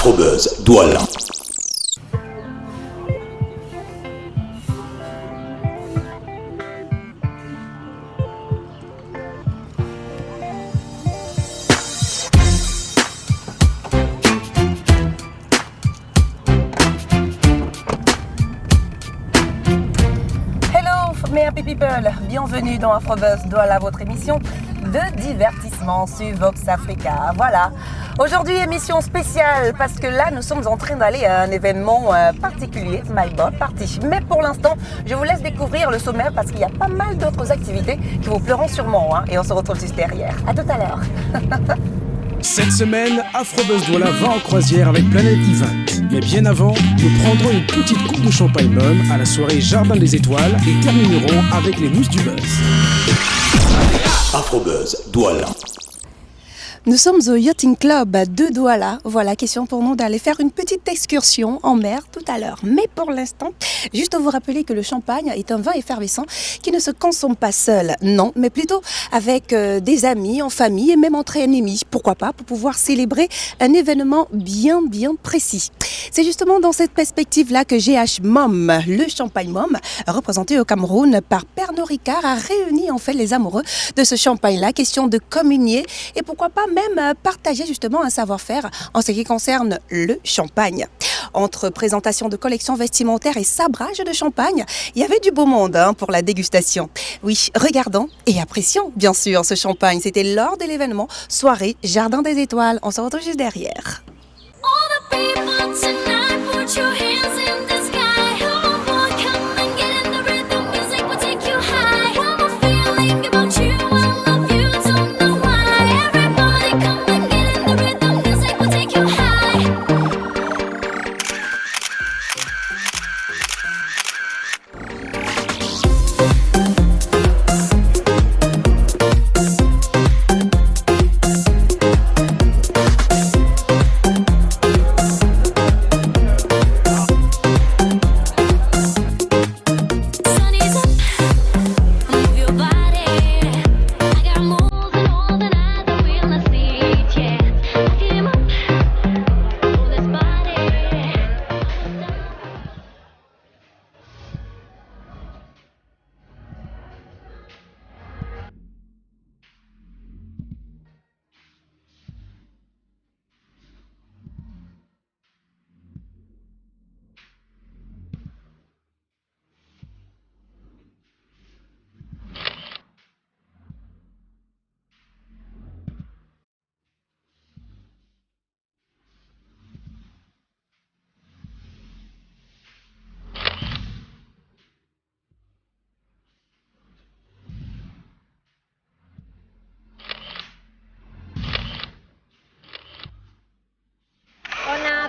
Afrobuzz Douala. Mes happy people, bienvenue dans Afrobuzz Douala, votre émission de divertissement sur Vox Africa. Voilà, aujourd'hui émission spéciale parce que là nous sommes en train d'aller à un événement particulier, My Bob Party. Mais pour l'instant, je vous laisse découvrir le sommaire parce qu'il y a pas mal d'autres activités qui vous plairont sûrement et on se retrouve juste derrière. À tout à l'heure. Cette semaine, Afrobuzz Douala va en croisière avec Planète Event. Mais bien avant, nous prendrons une petite coupe de champagne Mum à la soirée Jardin des Étoiles et terminerons avec les mousses du buzz. Afrobuzz Douala. Nous sommes au Yachting Club de Douala. Voilà, question pour nous d'aller faire une petite excursion en mer tout à l'heure. Mais pour l'instant, juste vous rappeler que le champagne est un vin effervescent qui ne se consomme pas seul, non, mais plutôt avec des amis, en famille et même entre ennemis. Pourquoi pas, pour pouvoir célébrer un événement bien précis. C'est justement dans cette perspective-là que GH Mom, le champagne Mom, représenté au Cameroun par Pernod Ricard, a réuni en fait les amoureux de ce champagne-là. Question de communier et pourquoi pas même partager justement un savoir-faire en ce qui concerne le champagne. Entre présentation de collections vestimentaires et sabrage de champagne, il y avait du beau monde pour la dégustation. Oui, regardons et apprécions bien sûr ce champagne. C'était lors de l'événement Soirée Jardin des Étoiles. On se retrouve juste derrière.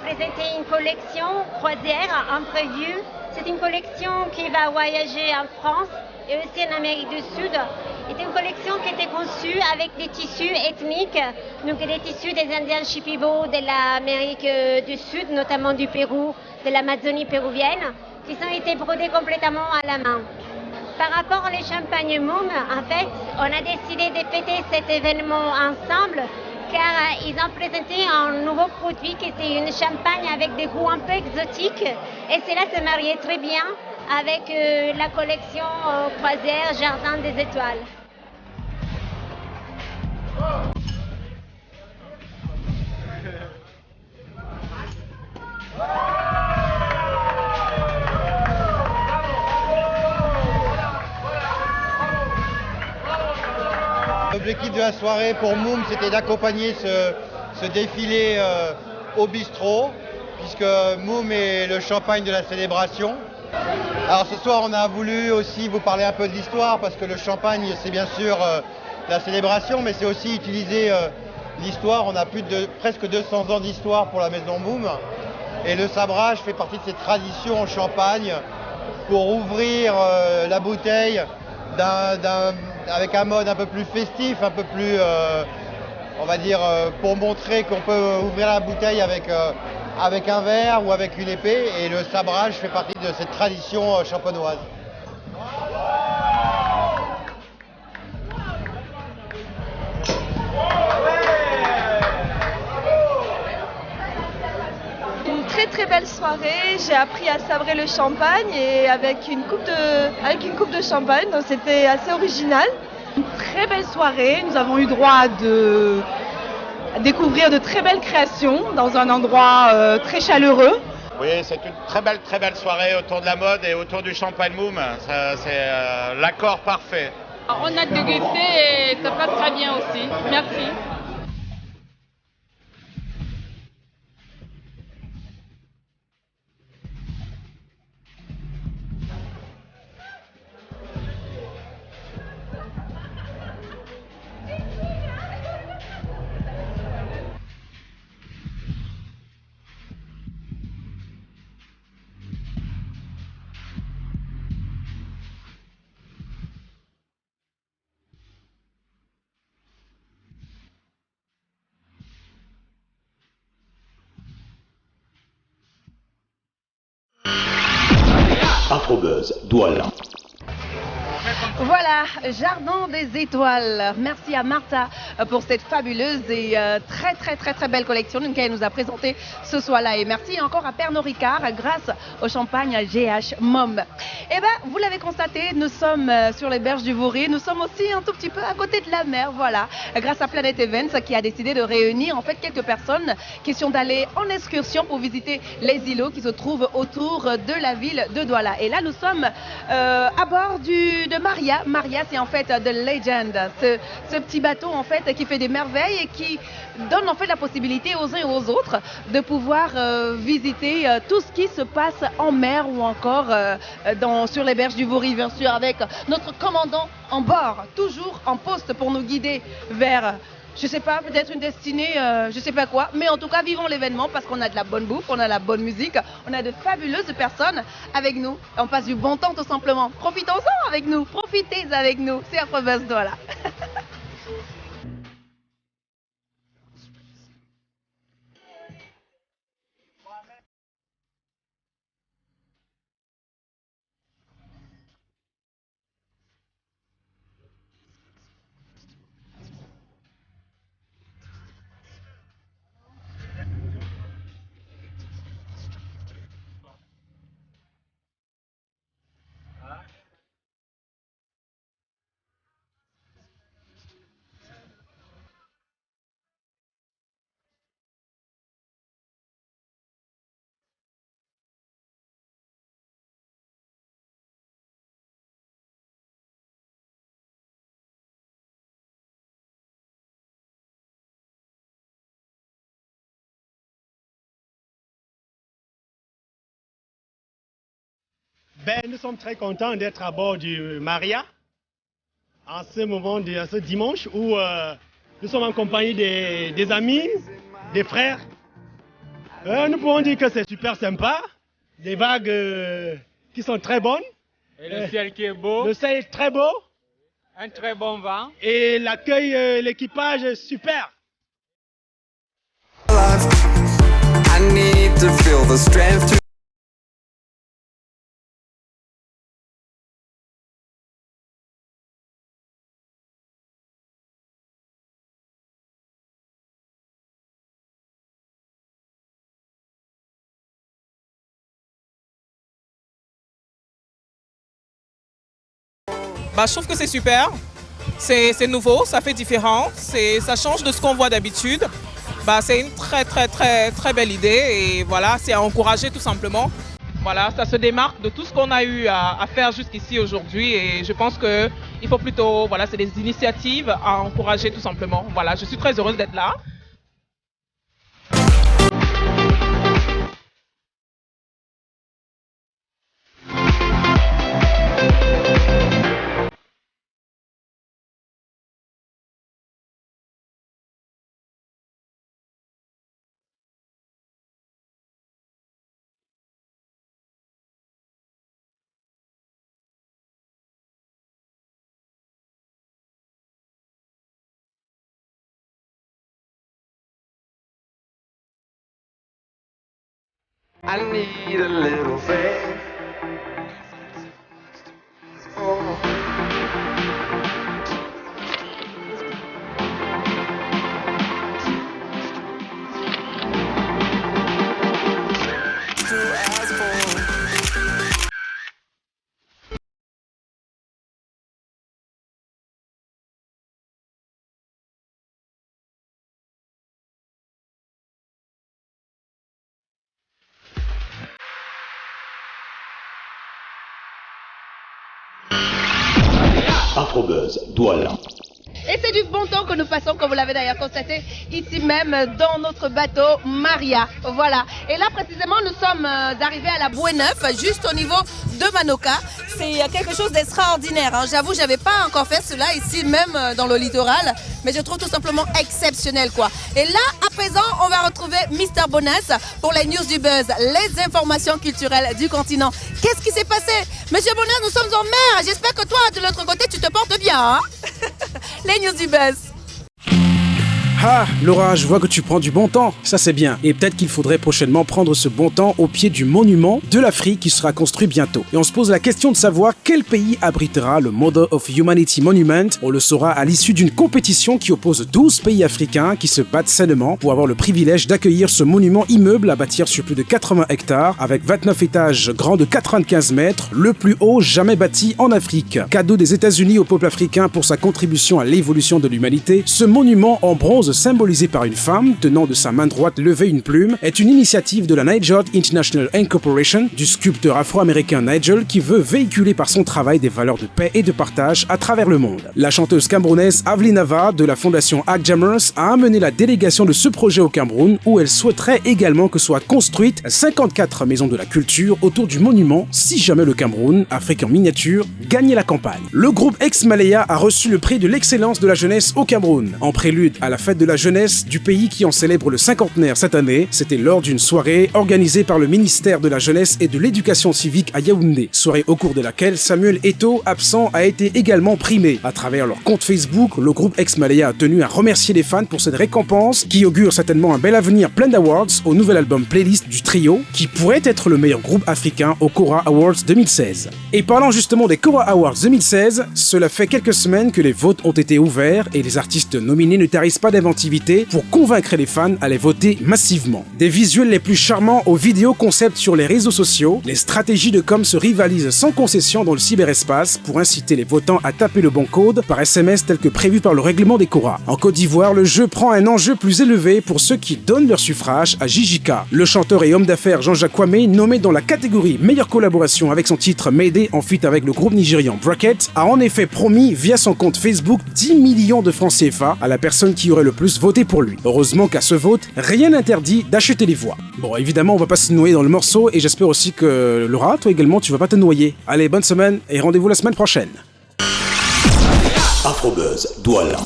Présenté une collection croisière imprévue. C'est une collection qui va voyager en France et aussi en Amérique du Sud. C'est une collection qui était conçue avec des tissus ethniques, donc des tissus des Indiens Shipibo de l'Amérique du Sud, notamment du Pérou, de l'Amazonie péruvienne, qui ont été brodés complètement à la main. Par rapport aux champagnes Mum, en fait, on a décidé de fêter cet événement ensemble car ils ont présenté un nouveau produit qui était une champagne avec des goûts un peu exotiques et cela se mariait très bien avec la collection croisière Jardin des Étoiles. L'objectif de la soirée pour Moum, c'était d'accompagner ce défilé au bistrot, puisque Moum est le champagne de la célébration. Alors ce soir, on a voulu aussi vous parler un peu de l'histoire, parce que le champagne, c'est bien sûr la célébration, mais c'est aussi utiliser l'histoire. On a presque 200 ans d'histoire pour la maison Moum, et le sabrage fait partie de cette tradition en Champagne pour ouvrir la bouteille avec un mode un peu plus festif, un peu plus, on va dire, pour montrer qu'on peut ouvrir la bouteille avec un verre ou avec une épée. Et le sabrage fait partie de cette tradition champenoise. belle soirée, j'ai appris à sabrer le champagne et avec une coupe de champagne, donc c'était assez original. Une très belle soirée, nous avons eu droit à découvrir de très belles créations dans un endroit très chaleureux. Oui, c'est une très belle soirée autour de la mode et autour du champagne Moum. C'est l'accord parfait. On a dégusté et ça passe très bien aussi. Merci. Afrobuzz Douala. Voilà, Jardin des Étoiles. Merci à Martha pour cette fabuleuse et très belle collection qu'elle nous a présentée ce soir-là. Et merci encore à Pernod Ricard grâce au champagne GH Mom. Eh bien, vous l'avez constaté, nous sommes sur les berges du Vouré. Nous sommes aussi un tout petit peu à côté de la mer, voilà. Grâce à Planet Events qui a décidé de réunir en fait quelques personnes qui sont allées en excursion pour visiter les îlots qui se trouvent autour de la ville de Douala. Et là, nous sommes à bord de Maria. Maria, c'est en fait The Legend, ce petit bateau en fait qui fait des merveilles et qui donne en fait la possibilité aux uns et aux autres de pouvoir visiter tout ce qui se passe en mer ou encore sur les berges du Vouré, bien sûr, avec notre commandant en bord, toujours en poste pour nous guider vers, je sais pas, peut-être une destinée, je sais pas quoi, mais en tout cas, vivons l'événement parce qu'on a de la bonne bouffe, on a de la bonne musique, on a de fabuleuses personnes avec nous. On passe du bon temps tout simplement. Profitons-en avec nous, profitez avec nous. C'est Afrobuzz Douala. Nous sommes très contents d'être à bord du Maria en ce moment, ce dimanche où nous sommes en compagnie des amis, des frères. Nous pouvons dire que c'est super sympa, des vagues qui sont très bonnes. Et le ciel qui est beau. Le ciel est très beau. Un très bon vent. Et l'accueil, l'équipage est super. I need to feel the strength to je trouve que c'est super, c'est nouveau, ça fait différent, ça change de ce qu'on voit d'habitude. C'est une très belle idée et voilà, c'est à encourager tout simplement. Voilà, ça se démarque de tout ce qu'on a eu à faire jusqu'ici aujourd'hui et je pense qu'il faut plutôt, voilà, c'est des initiatives à encourager tout simplement. Voilà, je suis très heureuse d'être là. I need a little faith. Afrobuzz Douala. Et c'est du bon temps que nous passons, comme vous l'avez d'ailleurs constaté, ici même dans notre bateau Maria. Voilà. Et là, précisément, nous sommes arrivés à la Bouée Neuf, juste au niveau de Manoka. C'est quelque chose d'extraordinaire. Hein. J'avoue, je n'avais pas encore fait cela ici même dans le littoral, mais je trouve tout simplement exceptionnel, quoi. Et là, à présent, on va retrouver Mr. Bonas pour les news du buzz, les informations culturelles du continent. Qu'est-ce qui s'est passé? Monsieur Bonas, nous sommes en mer. J'espère que toi, de l'autre côté, tu te portes bien. Hein. Les news du buzz. Ah, Laura, je vois que tu prends du bon temps, ça c'est bien. Et peut-être qu'il faudrait prochainement prendre ce bon temps au pied du monument de l'Afrique qui sera construit bientôt. Et on se pose la question de savoir quel pays abritera le Mother of Humanity Monument. On le saura à l'issue d'une compétition qui oppose 12 pays africains qui se battent sainement pour avoir le privilège d'accueillir ce monument immeuble à bâtir sur plus de 80 hectares avec 29 étages grand de 95 mètres, le plus haut jamais bâti en Afrique. Cadeau des États-Unis au peuple africain pour sa contribution à l'évolution de l'humanité, ce monument en bronze symbolisé par une femme tenant de sa main droite levée une plume, est une initiative de la Nigel International Incorporation, du sculpteur afro-américain Nigel, qui veut véhiculer par son travail des valeurs de paix et de partage à travers le monde. La chanteuse camerounaise Avlinava de la fondation Agjammers a amené la délégation de ce projet au Cameroun, où elle souhaiterait également que soient construites 54 maisons de la culture autour du monument si jamais le Cameroun, Afrique en miniature, gagnait la campagne. Le groupe Ex-Malaya a reçu le prix de l'excellence de la jeunesse au Cameroun. En prélude à la fête de la jeunesse du pays qui en célèbre le cinquantenaire cette année, c'était lors d'une soirée organisée par le ministère de la Jeunesse et de l'Éducation civique à Yaoundé. Soirée au cours de laquelle Samuel Eto'o, absent, a été également primé. À travers leur compte Facebook, le groupe Ex-Malaya a tenu à remercier les fans pour cette récompense qui augure certainement un bel avenir plein d'awards au nouvel album playlist du trio qui pourrait être le meilleur groupe africain au Kora Awards 2016. Et parlant justement des Kora Awards 2016, cela fait quelques semaines que les votes ont été ouverts et les artistes nominés ne tarissent pas d'inventivité pour convaincre les fans à les voter massivement. Des visuels les plus charmants aux vidéos concept sur les réseaux sociaux, les stratégies de com se rivalisent sans concession dans le cyberespace pour inciter les votants à taper le bon code par SMS tel que prévu par le règlement des Kora. En Côte d'Ivoire, le jeu prend un enjeu plus élevé pour ceux qui donnent leur suffrage à Jijika. Le chanteur et homme d'affaires Jean-Jacques Kwame, nommé dans la catégorie meilleure collaboration avec son titre Mayday en feat avec le groupe nigérian Bracket, a en effet promis via son compte Facebook 10 millions de francs CFA à la personne qui aurait le plus voté pour lui. Heureusement qu'à ce vote, rien n'interdit d'acheter les voix. Bon, évidemment, on va pas se noyer dans le morceau et j'espère aussi que Laura, toi également, tu vas pas te noyer. Allez, bonne semaine et rendez-vous la semaine prochaine. Afrobuzz Douala.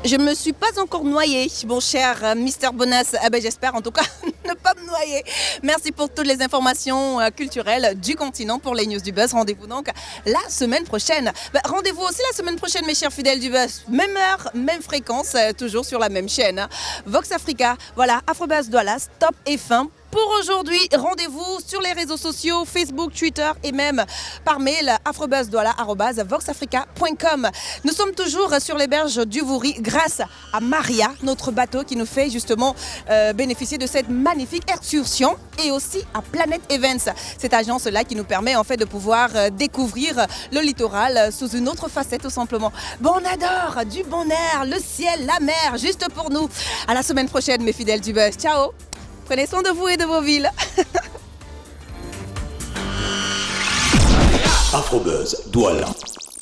Je me suis pas encore noyée, mon cher Mr. Bonas. J'espère en tout cas ne pas me noyer. Merci pour toutes les informations culturelles du continent pour les news du buzz. Rendez-vous donc la semaine prochaine. Rendez-vous aussi la semaine prochaine, mes chers fidèles du buzz. Même heure, même fréquence, toujours sur la même chaîne. Vox Africa, voilà, Afrobuzz Douala, stop et fin. Pour aujourd'hui, rendez-vous sur les réseaux sociaux, Facebook, Twitter et même par mail afrobuzzdouala@voxafrica.com. Nous sommes toujours sur les berges du Vouri grâce à Maria, notre bateau qui nous fait justement bénéficier de cette magnifique excursion, et aussi à Planet Events, cette agence-là qui nous permet en fait de pouvoir découvrir le littoral sous une autre facette tout simplement. Bon, on adore du bon air, le ciel, la mer, juste pour nous. À la semaine prochaine, mes fidèles du buzz. Ciao. Prenez soin de vous et de vos villes. Afrobuzz Douala.